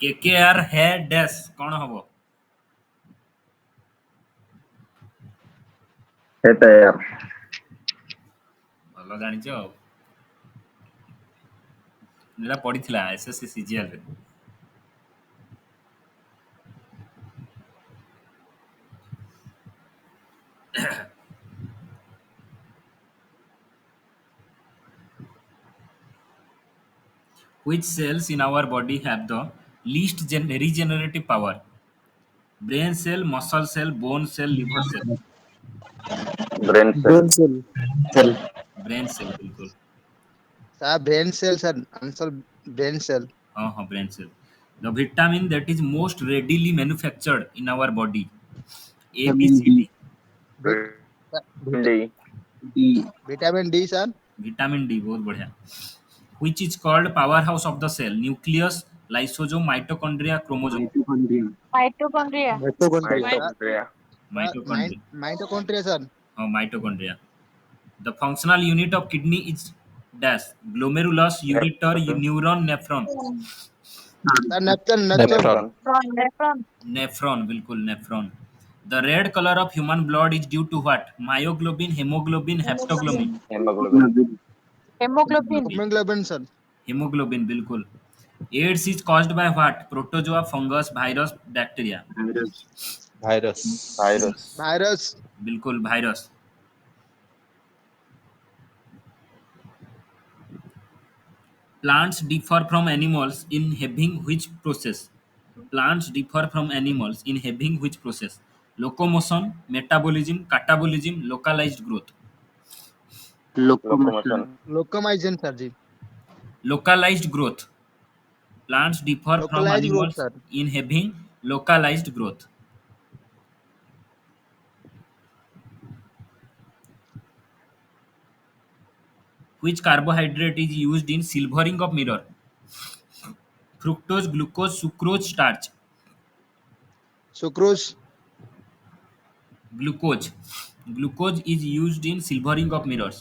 KKR है dash कौन हबो हेता यार ଭଲ ଜାଣିଛ ଆଉ ଏଟା ପଢିଥିଲା SSC CGL ରେ which cells in our body have the least regenerative power brain cell muscle cell bone cell liver cell brain brain cell brain cell बिल्कुल sir brain cell sir answer brain cell हाँ हाँ brain cell the vitamin that is most readily manufactured in our body A B C D D vitamin D sir vitamin D बहुत बढ़िया which is called powerhouse of the cell nucleus lysosome mitochondria chromosome Mitochondria. Mitochondria mitochondria mitochondria mitochondria sir oh mitochondria the functional unit of kidney is dash glomerulus ureter neuron nephron sir nephron nephron nephron Nephron. nephron बिल्कुल nephron the red color of human blood is due to what myoglobin hemoglobin haptoglobin haemoglobin Hemoglobin. Haemoglobin sir hemoglobin बिल्कुल AIDS is caused by what protozoa fungus virus bacteria virus virus virus बिल्कुल virus plants differ from animals in having which process plants differ from animals in having which process locomotion metabolism catabolism localized growth locomotion localization sir ji localized growth plants differ from localize growth animals sir in having localized growth which carbohydrate is used in silvering of mirror fructose glucose sucrose starch sucrose glucose is used in silvering of mirrors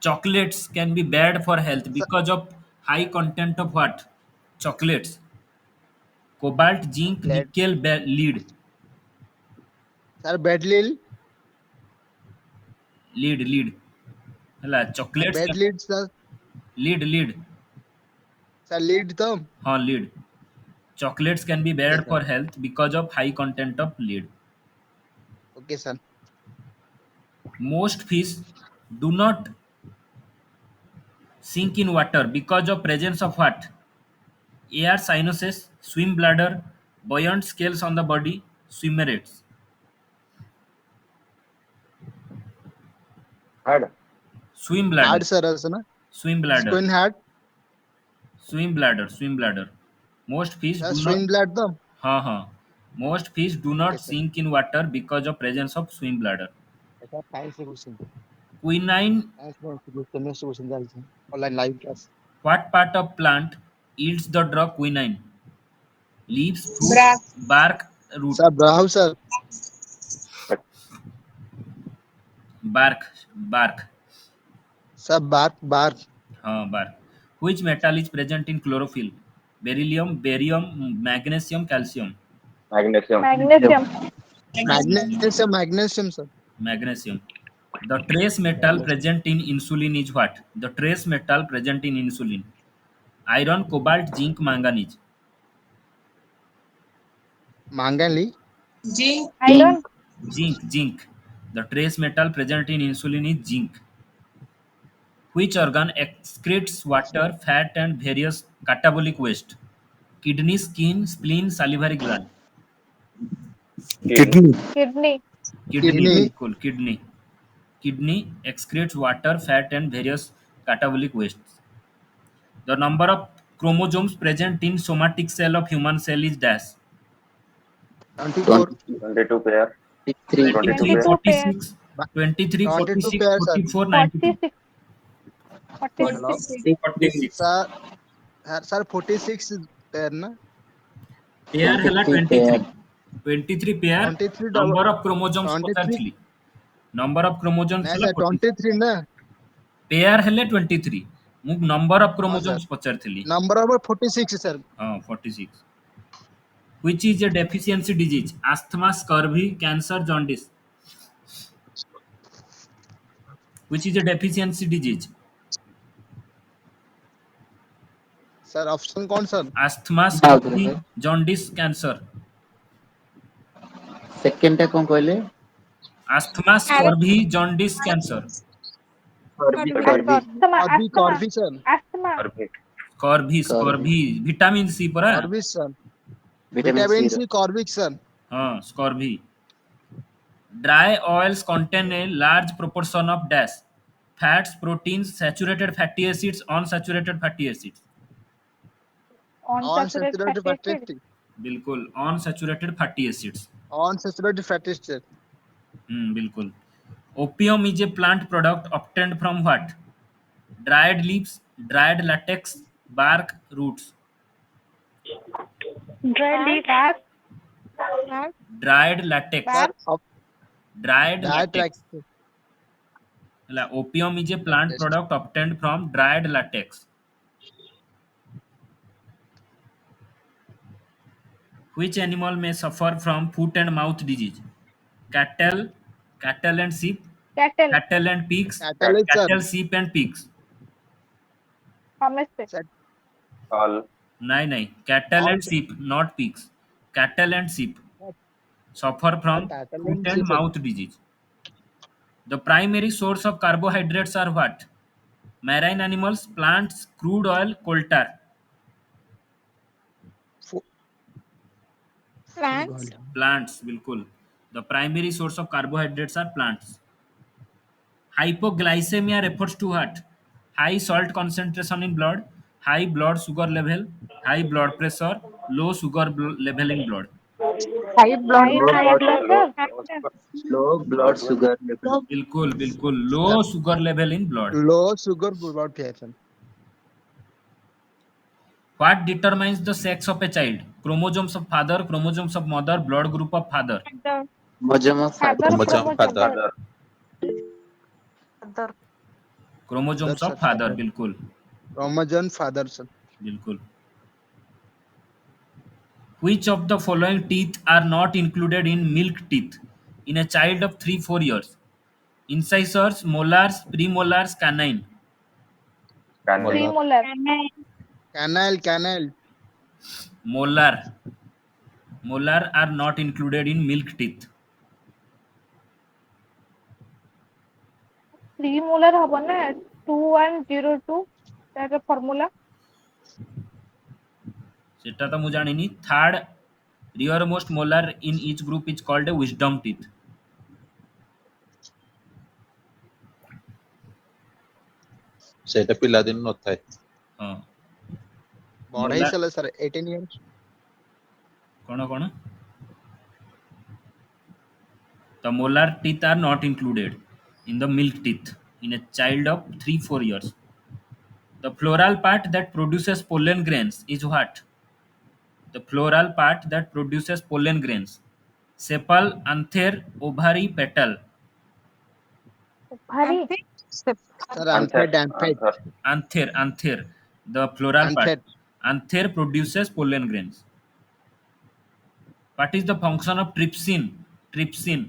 chocolates can be bad for health because of high content of what chocolates cobalt zinc lead nickel lead sir बेडलिल lead ହେଲା sir chocolates bad lead sir lead sir lead तो हाँ lead chocolates can be okay bad sir for health because of high content of lead okay sir most fish do not sink in water because of presence of what air cyanosis swim bladder buoyant scales on the body swimmerates hard swim bladder hard sir है ना swim bladder swim hard swim bladder most fish sir do not swing blood तो हाँ हाँ most fish do okay not sir sink in water because of presence of swim bladder ऐसा file से question quinine ऐसा question डालते हैं online live class what part of plant yields the drug quinine leaves fruit Bra. bark root sir brow sir bark sir bark bark हाँ bark which metal is present in chlorophyll beryllium barium magnesium calcium magnesium Magnesium. Magnesium sir magnesium the trace metal present in insulin is what the trace metal present in insulin iron cobalt zinc manganese मांगनली Iron. zinc the trace metal present in insulin is zinc which organ excretes water fat and various catabolic waste kidney skin spleen salivary gland kidney kidney Kidney. kidney kidney बिल्कुल kidney excretes water fat and various catabolic wastes the number of chromosomes present in somatic cell of human cell is dash 24 22 pair 22 23 pair 22 pair. 46 23 22 46 pair sir 44 92 46. 46. Hello 46 sir sir 46 pair ना pair ହେଲା 23 pair 23 number of chromosomes 23 ପଚାରିଥିଲି number of chromosomes नहीं ହେଲା sir 46 23 ना pair ହେଲେ 23 ମୁଁ number of ହଁ sir chromosomes ପଚାରିଥିଲି। ନମ୍ବର ହବ 46 ସାର୍। ହଁ 46. Which is a deficiency disease? Asthma, scurvy, cancer, jaundice. Which is a deficiency disease? Sir option କଣ ସାର୍? Asthma, ଆଉଥରେ scurvy, sir jaundice, cancer. Second ଟା କଣ କହିଲେ? Asthma, scurvy, jaundice, cancer. କରବି କରବି Asthma, କରବି asthma, କରବି ସାର୍। asthma. କରବି Scurvy, କରବି scurvy. Vitamin C ପରା। କରବି ସାର୍। ଭିଟାମିନ ସି ଭିଟାମିନ ର ସି କରବି ସାର୍। ହଁ scurvy. Dry oils contain a large proportion of dash. Fats, proteins, saturated fatty acids, unsaturated fatty acids. Unsaturated unsaturated fatty fatty acid. Acid. बिल्कुल unsaturated fatty acids. Unsaturated fatty acid. बिल्कुल. Opium is a plant product obtained from what? Dried leaves, dried latex, bark, roots. Dried leaf. Bark. Dried latex. Bark. Sir अब Dried diet track latex. Opium is a plant test. product obtained from dried latex. Which animal may suffer from foot and mouth disease? Cattle, cattle and sheep, Cattle. cattle and pigs, cattle sir. cattle, sheep and pigs. ସମସ୍ତେ. Sir all नहीं cattle all and sheep, not pigs. Cattle and sheep suffer sir from cattle foot and see and sir. mouth disease. The primary source of carbohydrates are what? Marine animals, plants, crude oil, coal tar. Food oil. Plants, बिल्कुल. The primary source of carbohydrates are plants. Hypoglycemia refers to what? High salt concentration in blood, high blood sugar level, high blood pressure, low sugar level in blood. High blood low high blood blood low pressure. Low blood sugar level बिल्कुल बिल्कुल low sir sugar level in blood. Low sugar blood pressure. What determines the sex of a child? Chromosomes of father, chromosomes of mother, blood group of father. Father. मजमा Father father Chromosome chromosome. father. Father Father. Father Chromosomes of sir father, father बिल्कुल क्रोमोजन father sir. बिल्कुल. Which of the following teeth are not included in milk teeth in a child of 3-4 years? Incisors, molars, premolars, canine. Canal Molar. Premolar. Canal canal Molar. Molar are not included in milk teeth. Premolar ହବ ନା 2102 ତାର formula. ସେଟା ତ ମୁଁ ଜାଣିନି. Third rearmost molar in each group is called a wisdom teeth. ସେଇଟା ପିଲାଦିନୁ ନଥାଏ। ହଁ. ବଢେଇ molar ସାରିଲା ସର 18 ଇୟର୍ସ। କଣ? The molar teeth are not included in the milk teeth in a child of 3-4 years. The floral part that produces pollen grains is what? The floral part that produces pollen grains. Sepal, anther, ovary, petal. ଭାରି sir answer एम्फेड एम्फेड answer Anther. The floral part. एम्फेड Anther produces pollen grains. What is the function of trypsin? Trypsin.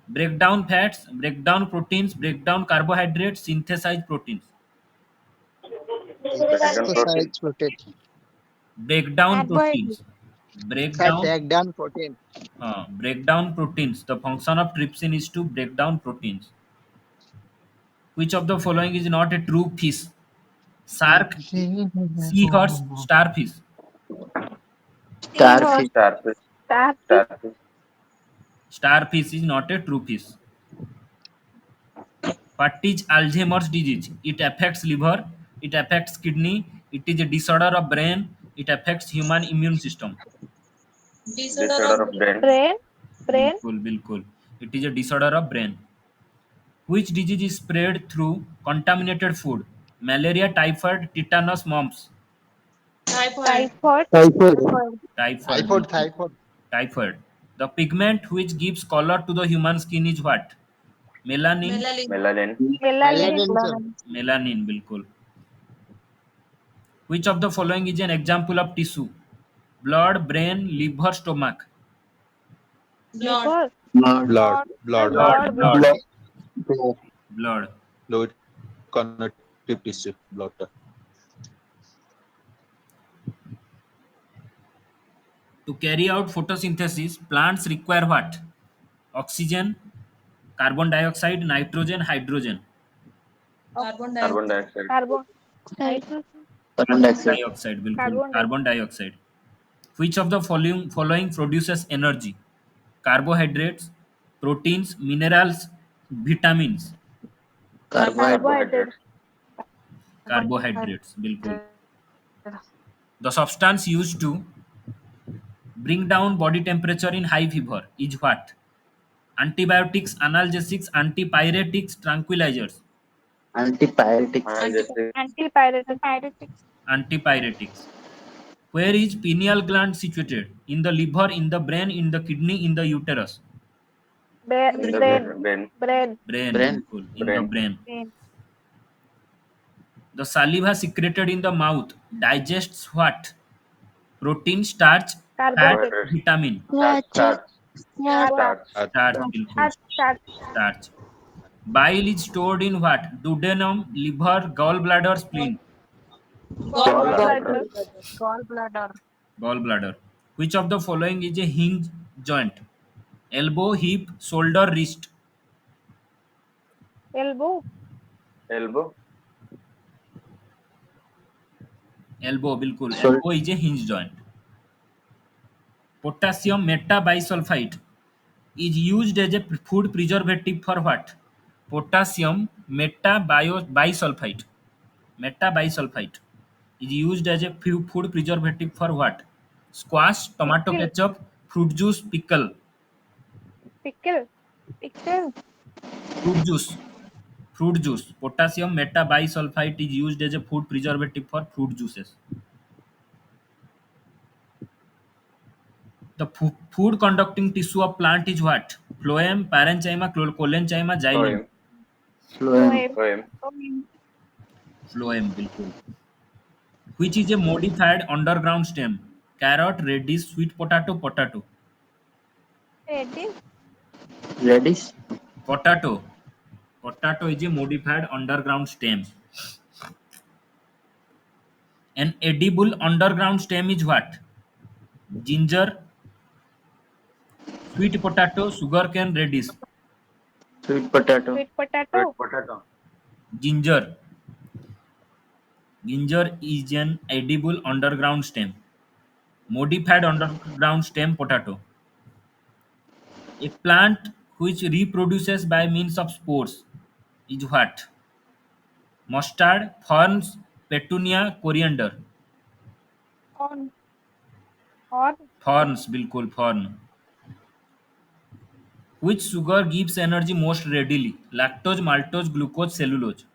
Break down fats, break down proteins, break down carbohydrates, synthesize proteins. Break down protein exercise protein. Break down carbohydrate. proteins. Break sir down take down protein. break down proteins. The function of trypsin is to break down proteins. Which of the following is not a true fish? Shark, seahorse, starfish. Seahorse. Starfish starfish Starfish. Starfish Starfish is not a true fish. What is Alzheimer's disease? It affects liver, it affects kidney, it is a disorder of brain, it affects human immune system. Disorder of brain Brain. Brain. बिल्कुल बिल्कुल. It is a disorder of brain. Which disease is spread through contaminated food? Malaria, typhoid, tetanus, mumps. Typhoid. Typhoid Typhoid. थाइफॉइड बिल्कुल. थाइफॉइड Typhoid. The pigment which gives color to the human skin is what? Melanin. Melanin Melanin. Melanin sir. Melanin. बिल्कुल. Which of the following is an example of tissue? Blood, brain, liver, stomach. Liver. Blood. Blood, blood, Blood, Blood. blood, Blood. Blood. blood. fluid connective tissue, blood. To carry out photosynthesis, plants require what? Oxygen, carbon dioxide, nitrogen, hydrogen. Carbon dioxide. Carbon. Nitrogen. Carbon dioxide. Dioxide, बिल्कुल. Carbon dioxide. Carbon dioxide. Which of the following produces energy? Carbohydrates, proteins, minerals, vitamins. Carbohydrate. Carbohydrates. Carbohydrates, बिल्कुल. The substance used to bring down body temperature in high fever is what? Antibiotics, analgesics, antipyretics, tranquilizers. Antipyretic. Analgesic. Antipyretic. Antipyretics. Where is pineal gland situated? In the liver, in the brain, in the kidney, in the uterus. In the Brain. brain. Brain. Brain, Brain. बिल्कुल, in the Brain. brain. Brain. The saliva secreted in the mouth digests what? Protein, starch, fat, Carbohydrate. Carbohydrates. vitamin. Starch. Starch. Starch. Starch, बिल्कुल. Starch. Starch. Bile is stored in what? Duodenum, liver, gallbladder, spleen. Gallbladder. Gallbladder. Gallbladder. Which of the following is a hinge joint? Elbow, hip, shoulder, wrist. Elbow. Elbow. Elbow, बिल्कुल. Shoulder. Elbow is a hinge joint. Potassium metabisulfite is used as a food preservative for what? Potassium metabisulfite. Metabisulfite is used as a food preservative for what? Squash, tomato Pickle. ketchup, fruit juice, pickle. Pickle. Pickle. Fruit juice. Fruit juice. Potassium metabisulfite is used as a food preservative for fruit juices. The food conducting tissue of plant is what? Phloem, parenchyma, collenchyma, xylem. Phloem. Phloem. Poem. Phloem. Phloem, बिल्कुल. Which is a modified underground stem? Carrot, radish, sweet potato, potato. Ready. Radish. Potato. Potato is a modified underground stem. An edible underground stem is what? Ginger, sweet potato, sugarcane, radish. Sweet potato. Sweet Sweet potato. potato. Ginger. Ginger is an edible underground stem. Modified underground stem potato. A plant which reproduces by means of spores is what? Mustard, ferns, petunia, coriander. On. Or. Ferns, बिल्कुल fern. Which sugar gives energy most readily? Lactose, maltose, glucose, cellulose.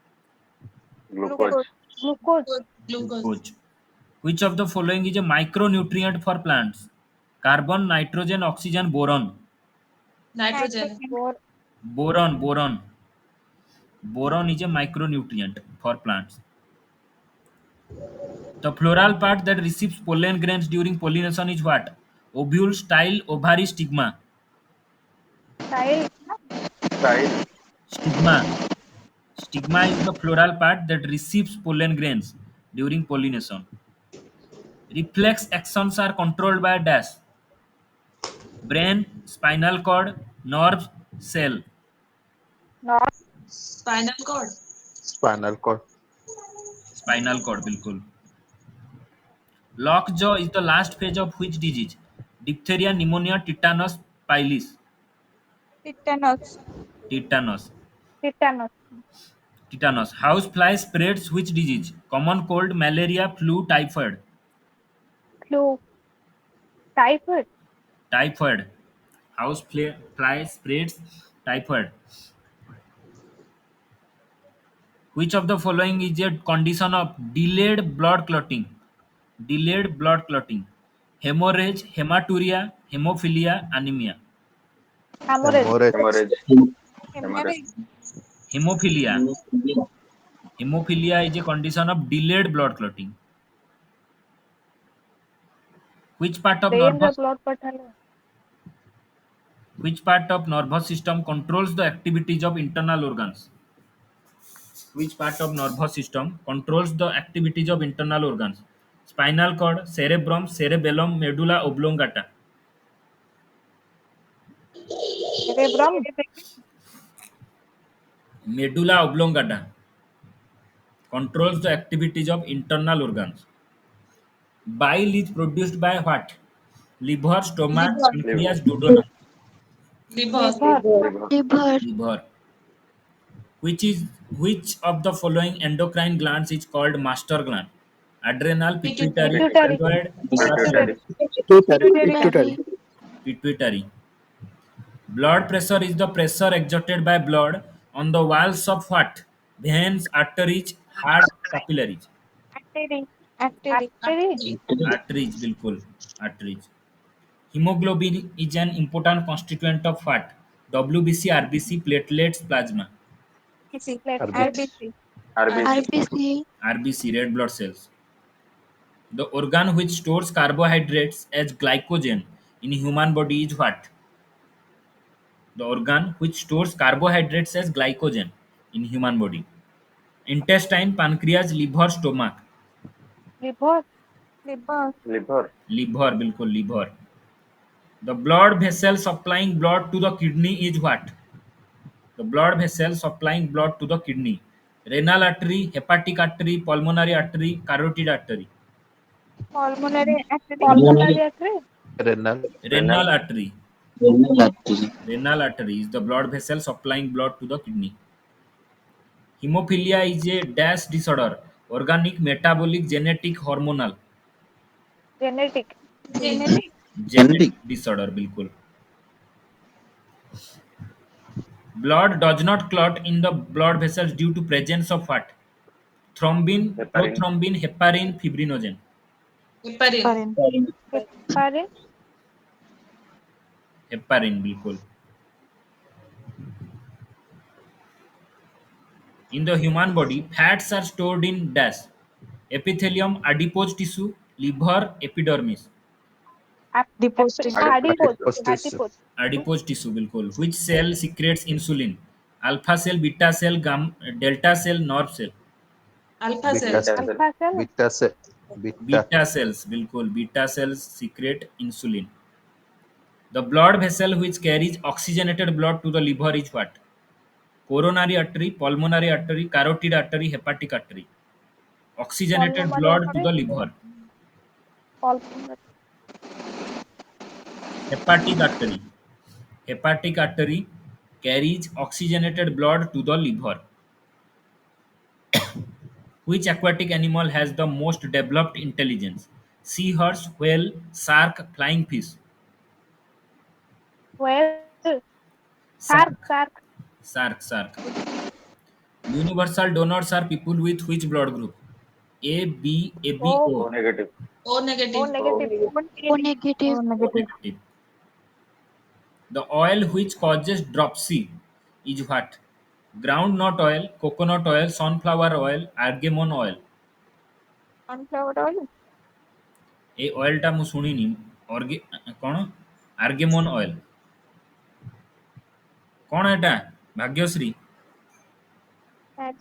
Glucose. Glucose. Glucose. Glucose. Which of the following is a micronutrient for plants? Carbon, nitrogen, oxygen, boron. Nitrogen. Or. Boron. Boron is a micronutrient for plants. The floral part that receives pollen grains during pollination is what? Ovule, style, ovary, stigma. Style. Style. Stigma. Stigma is the floral part that receives pollen grains during pollination. Reflex actions are controlled by dash. Brain, spinal cord, nerves, cell. Not. Spinal cord. Spinal cord, बिल्कुल. Lockjaw is the last phase of which disease? Diphtheria, pneumonia, tetanus, pilis. Tetanus. Tetanus. Tetanus. Tetanus. House fly spreads which disease? Common cold, malaria, flu, typhoid. Flu. Typhoid. Typhoid. Fly spreads typhoid. Which of the following is a condition of delayed blood clotting? Delayed blood clotting. Hemorrhage, hematuria, hemophilia, anemia. Hemorrhage. Hemorrhage. Hemorrhage. Hemorrhage. Hemophilia. Hemophilia is a condition of delayed blood clotting. Which part of brain रे nervous blood पठाले which part of nervous system controls the activities of internal organs? Which part of nervous system controls the activities of internal organs? Spinal cord, cerebrum, cerebellum, medulla oblongata. Cerebrum Medulla oblongata controls the activities of internal organs. Bile is produced by what? Liver, stomach, liver, liver, pancreas, duodenum. liver, liver liver, liver, Liver. Which of the following endocrine glands is called master gland? Adrenal, pituitary, pituitary, pituitary pituitary, thyroid, pituitary parotid. pituitary, Pituitary, pituitary pituitary. Pituitary. Blood pressure is the pressure exerted by blood on the walls of what? Veins, arteries, heart, capillaries. Artery artery, artery Arteries, बिल्कुल. Arteries. Hemoglobin is an important constituent of what? WBC, RBC, platelets, plasma. RBC, plate RBC. RBC RBC, RBC, RBC, red blood cells. The organ which stores carbohydrates as glycogen in human body is what? The organ which stores carbohydrates as glycogen in human body. Intestine, pancreas, liver, stomach. Liver liver liver, Liver, बिल्कुल liver. The blood vessel supplying blood to the kidney is what? The blood vessel supplying blood to the kidney. Renal artery, hepatic artery, pulmonary artery, carotid artery. pulmonary artery pulmonary renal, renal, Renal artery. renal artery, Renal artery is the blood vessel supplying blood to the kidney. Hemophilia is a dash disorder. Organic, metabolic, genetic, hormonal. genetic genetic, Genetic disorder, बिल्कुल. Blood does not clot in the blood vessels due to presence of what? Thrombin, heparin, prothrombin, heparin, fibrinogen. heparin, heparin Heparin, बिल्कुल. In the human body, fats are stored in dash. Epithelium, adipose tissue, liver, epidermis. adipose adipose tissue, adipose Adipose tissue, बिल्कुल. Which cell secretes insulin? Alpha cell, beta cell, delta cell, nerve cell. alpha beta cells, beta cell, cell, alpha cell beta cell, beta, Beta cells, बिल्कुल. Beta cells secrete insulin. The blood vessel which carries oxygenated blood to the liver is what? Coronary artery, pulmonary artery, carotid artery, hepatic artery. Oxygenated pulmonary blood to artery the liver. pulmonary Hepatic artery. Hepatic artery carries oxygenated blood to the liver. Which aquatic animal has the most developed intelligence? Seahorse, whale, shark, flying fish. whale shark Shark. shark Shark. Universal donors are people with which blood group? A, B, AB, o O. O negative, O o negative, negative O negative, o O negative negative. The oil which causes dropsy is what? Groundnut oil, coconut oil, sunflower oil, argemon oil. sunflower oil এই অয়েলটা ମୁଁ ଶୁଣିନି କ'ଣ ଆର୍ଗେମୋନ୍ oil କ'ଣ ଏଟା ଭାଗ୍ୟଶ୍ରୀ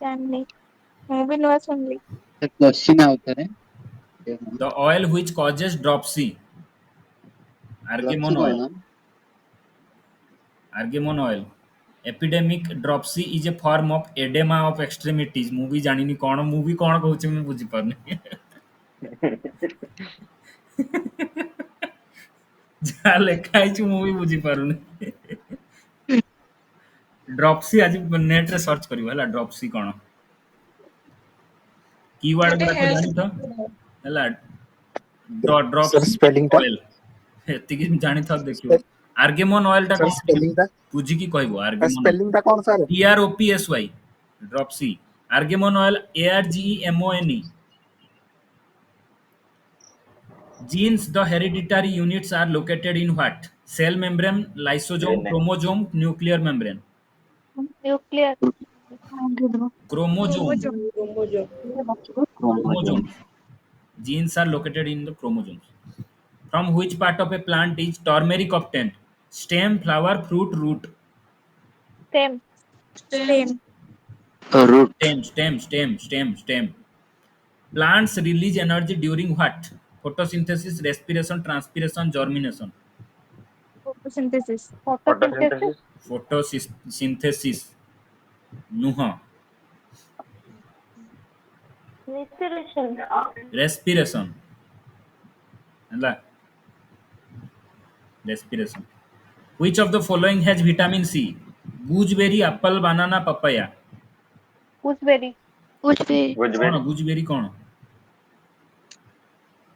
ଜାଣିନି ମୁଁ ବି ନୂଆ ଶୁଣିଲି question ଆଉଥରେ the oil which causes dropsy ଅଛି ଆର୍ଗେମୋନ୍ ଅଏଲ୍ କଣ? Argemone oil epidemic dropsy is a form of oedema of extremities ମୁଁ ବି ଜାଣିନି କ'ଣ ମୁଁ ବି କ'ଣ କହୁଛି ମୁଁ ବୁଝିପାରୁନି ଯାହା ଲେଖା ହେଇଛି ମୁଁ ବି ବୁଝିପାରୁନି ଡ୍ରପସି ଆଜି ନେଟ୍ରେ ସର୍ଚ୍ଚ କରିବ ହେଲା ଡ୍ରପସି କ'ଣ कीवर्ड ଗୋଟେ ଗୁଡାକ health, ଜାଣିଥ ହେଲା Sir, ଡ୍ରପସି spelling ଟା? ଅଏଲ୍ ଏତିକି ଜାଣିଥ ଦେଖିବ ଆର୍ଗେମନ୍ ଅଏଲ୍ ଟା Sir, କ'ଣ ଟିକେ spelling ଟା? ବୁଝିକି କହିବ Sir, ଆର୍ଗେମନ୍ spelling ଟା କଣ sir? TROPSY dropsy argemone oil ARGEMONE genes the hereditary units are located in what cell membrane lysosome DNA, chromosome nuclear membrane nuclear chromosome chromosome, chromosomes genes are located in the chromosomes From which part of a plant is turmeric obtained? Stem, flower, fruit, root. Same. Stem. Root. Stem. Plants release energy during what? Photosynthesis, respiration, transpiration, germination. Photosynthesis. Photosynthesis. Photosynthesis. Photosynthesis. Nuha. Respiration. Respiration. ହେଲା? Respiration. Which of the following has vitamin C? Gooseberry, apple, banana, papaya. Gooseberry. Gooseberry. कौन Gooseberry. gooseberry कौन?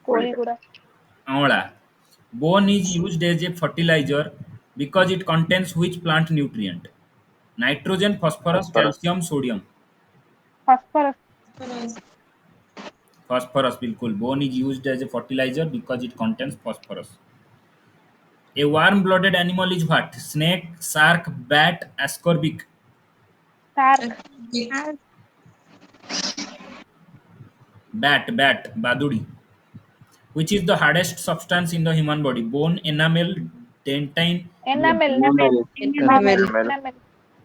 Koli guda. Amla. Bone is used as a fertilizer because it contains which plant nutrient? Nitrogen, phosphorus, Phosphorus. calcium, sodium. Phosphorus. Phosphorus. Phosphorus, बिल्कुल. Bone is used as a fertilizer because it contains phosphorus. A warm-blooded animal is what? Snake, shark, bat, ascorbic. Shark. Big. Bat, badudi. Which is the hardest substance in the human body? Bone, enamel, dentine, bone. Enamel. Enamel. Enamel. Enamel. Enamel.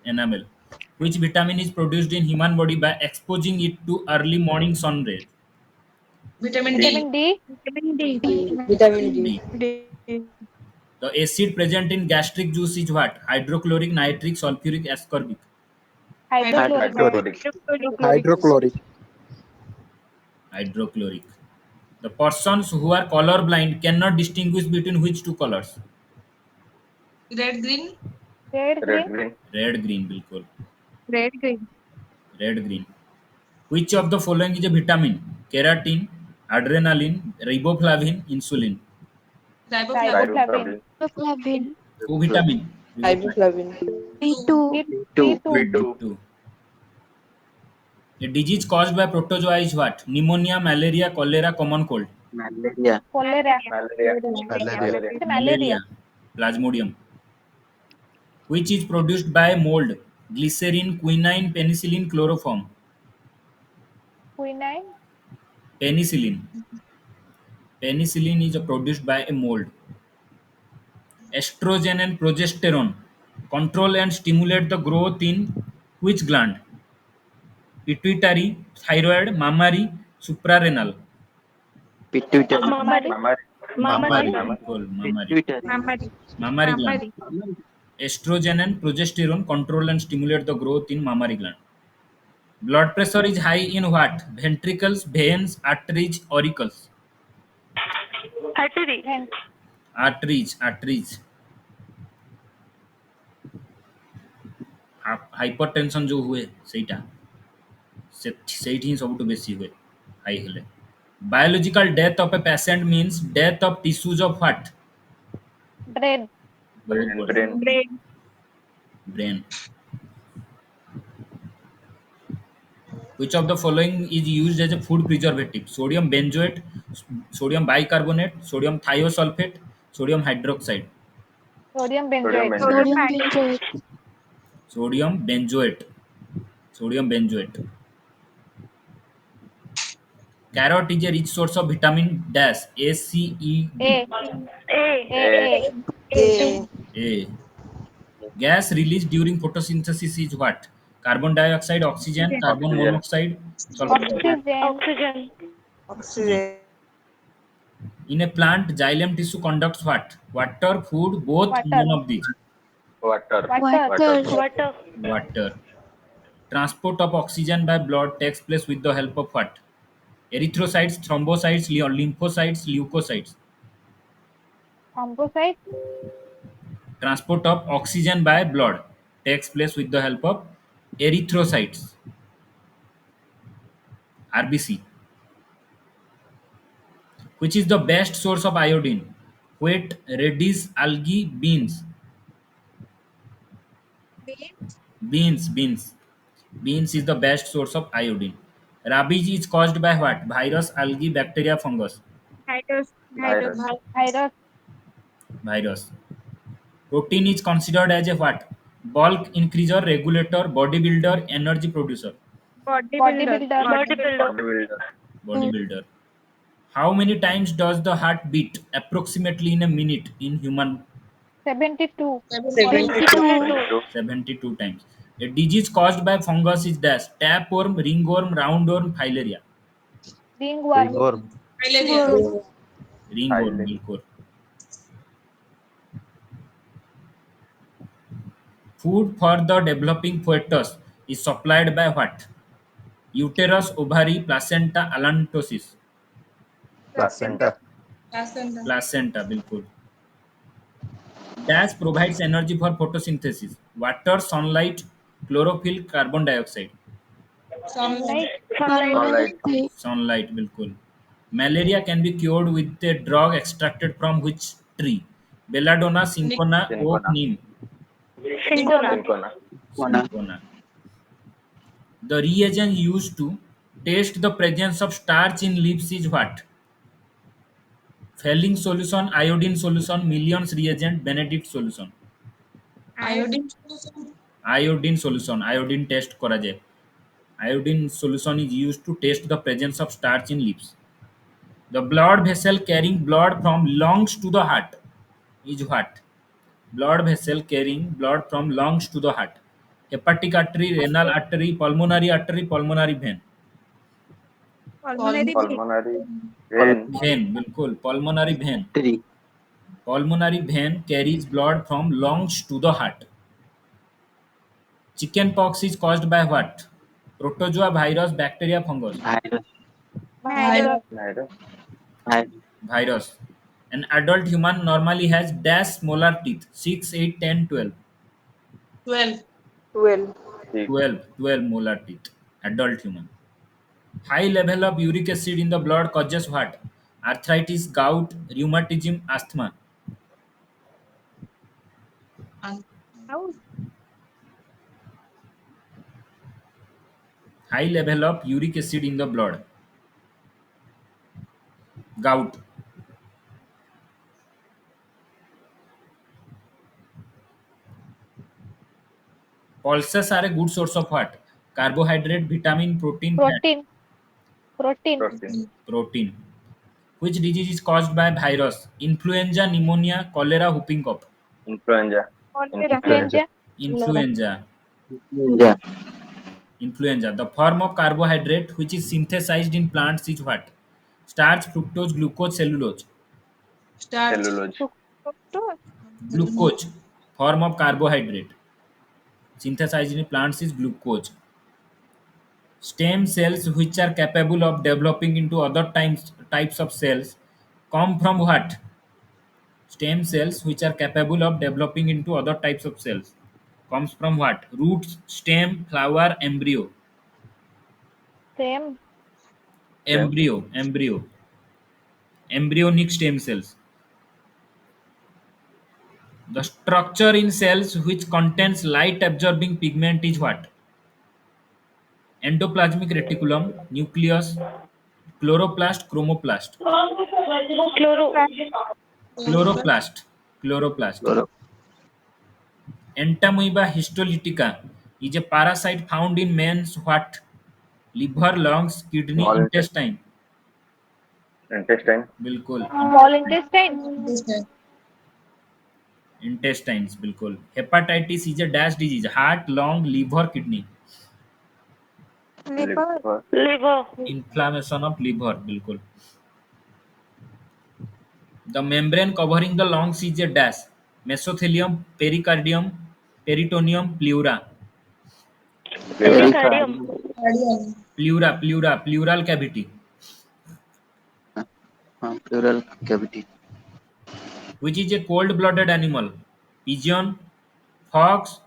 Enamel. Which vitamin is produced in human body by exposing it to early morning sun rays? Vitamin D. D. Vitamin D. Vitamin D. D. The acid present in gastric juice is what? Hydrochloric, nitric, sulfuric, ascorbic. Hydrochloric. Hydrochloric. Hydrochloric. Hydrochloric. The persons who are color blind cannot distinguish between which two colors? Red, green. Red. Red, Green. green. Red, green, बिल्कुल. Red. Green. Red, green. Which of the following is a vitamin? Keratin, adrenaline, riboflavin, insulin. Riboflavin. Riboflavin. Riboflavin. Riboflavin. Who vitamin? Riboflavin. Two. B2. B2. B2. B2. A disease caused by protozoa is what? Pneumonia, malaria, cholera, common cold. Malaria. Cholera. Malaria. Malaria. Malaria. It's malaria. Plasmodium. Which is produced by mold? Glycerin, quinine, penicillin, chloroform. Quinine. Penicillin. Penicillin is produced by a mold. Estrogen and progesterone control and stimulate the growth in which gland? Pituitary, thyroid, mammary, suprarenal. Pituitary. Mammary. Mammary. Mammary, Mammary. Mammary. बिल्कुल mammary. Pituitary. Mammary. Mammary gland. Mammary. Estrogen and progesterone control and stimulate the growth in mammary gland. Blood pressure is high in what? Ventricles, veins, arteries, auricles. Artery. Arteries. Hypertension जो हुए ସେଇଟା ସେଇଠି ହିଁ ସବୁଠୁ ବେଶୀ ହୁଏ high ହେଲେ. Biological death of a patient means death of tissues of what? Brain. Good Brain. word. Brain. Brain. Brain. Which of the following is used as a food preservative? Sodium benzoate, sodium bicarbonate, sodium thiosulfate, sodium hydroxide. Sodium Sodium benzoate. benzoate. Sodium benzoate. Sodium benzoate. Sodium benzoate. Carrot is a rich source of vitamin dash. A, C, E, D. A. A. A. A. Gas released during photosynthesis is what? Carbon dioxide, oxygen, carbon Oxygen. monoxide, sulfur. Oxygen. Oxygen. Oxygen. In a plant, xylem tissue conducts what? Water, food, both, Water. none of these. Water. Water. Water. Transport of oxygen by blood takes place with the help of what? Erythrocytes, thrombocytes, lymphocytes, leukocytes. Thrombocyte. Transport of oxygen by blood takes place with the help of erythrocytes, RBC. Which is the best source of iodine? Wheat, radish, algae, beans. Beans. Beans is the best source of iodine. Rabies is caused by what? Virus, algae, bacteria, fungus. Virus. Virus. Virus. Protein is considered as a what? Bulk increaser, regulator, bodybuilder, energy producer. Bodybuilder. Bodybuilder. Bodybuilder. How many times does the heart beat approximately in a minute in human? 72. 72. 72. 72 times. A disease caused by fungus is dash tapeworm, ringworm, roundworm, filaria. Ringworm. Ringworm. Malaria. Ringworm, bilkul. Food for the developing fetus is supplied by what? Uterus, ovary, placenta, allantosis. Placenta. Placenta. Placenta, bilkul. Dash provides energy for photosynthesis. Water, sunlight, chlorophyll, carbon dioxide. Sunlight. Sunlight. Sunlight, bilkul. Malaria can be cured with a drug extracted from which tree? Belladonna, cinchona, oak, neem. Cinchona. One. Cinchona. The reagent used to test the presence of starch in leaves is what? Failing solution, iodine solution, millions reagent, Benedict solution. Iodine solution. Iodine solution, iodine test করা যায়. Iodine solution is used to test the presence of starch in leaves. The blood vessel carrying blood from lungs to the heart is what? Blood vessel carrying blood from lungs to the heart. Hepatic artery, renal artery, pulmonary vein. Pulmonary. Vein, बिल्कुल pulmonary vein. Three. Pulmonary vein carries blood from lungs to the heart. Chickenpox is caused by what? Protozoa, virus, bacteria, fungus. Virus. Virus. Virus. Virus. An adult human normally has dash molar teeth 6, 8, 10, 12. 12. 12. 12 molar teeth. Adult human. High level of uric acid in the blood causes what? Arthritis, gout, rheumatism, asthma. And High level of uric acid in the blood. Gout. Pulses are a good source of what? Carbohydrate, vitamin, protein, fat. Protein. Protein. Protein. Which disease is caused by virus? Influenza, pneumonia, cholera, whooping cough. Influenza. Influenza. Yeah. Influenza. The form of carbohydrate which is synthesized in plants is what? Starch, fructose, glucose, cellulose. starch. Glucose. Form of carbohydrate synthesized in plants is glucose. Stem cells which are capable of developing into other types of cells come from what? Stem cells which are capable of developing into other types of cells comes from what? Roots, stem, flower, embryo. Same. Embryo. Embryonic stem cells. The structure in cells which contains light absorbing pigment is what? Endoplasmic reticulum, nucleus, chloroplast, chromoplast. Chloro. Chloroplast. Chloroplast. Chloro. Entamoeba histolytica is a parasite found in man's what? Liver, lungs, kidney, intestine. बिल्कुल. Small intestine. Intestines बिल्कुल. Hepatitis is a dash disease. Heart, lung, liver, kidney. Liver. Inflammation of liver बिल्कुल. The membrane covering the lungs is a dash. Mesothelium, pericardium, peritoneum, pleura. Pericardium. Cardium. Pleural cavity. Pleural cavity. Which is a cold-blooded animal? Pigeon, fox,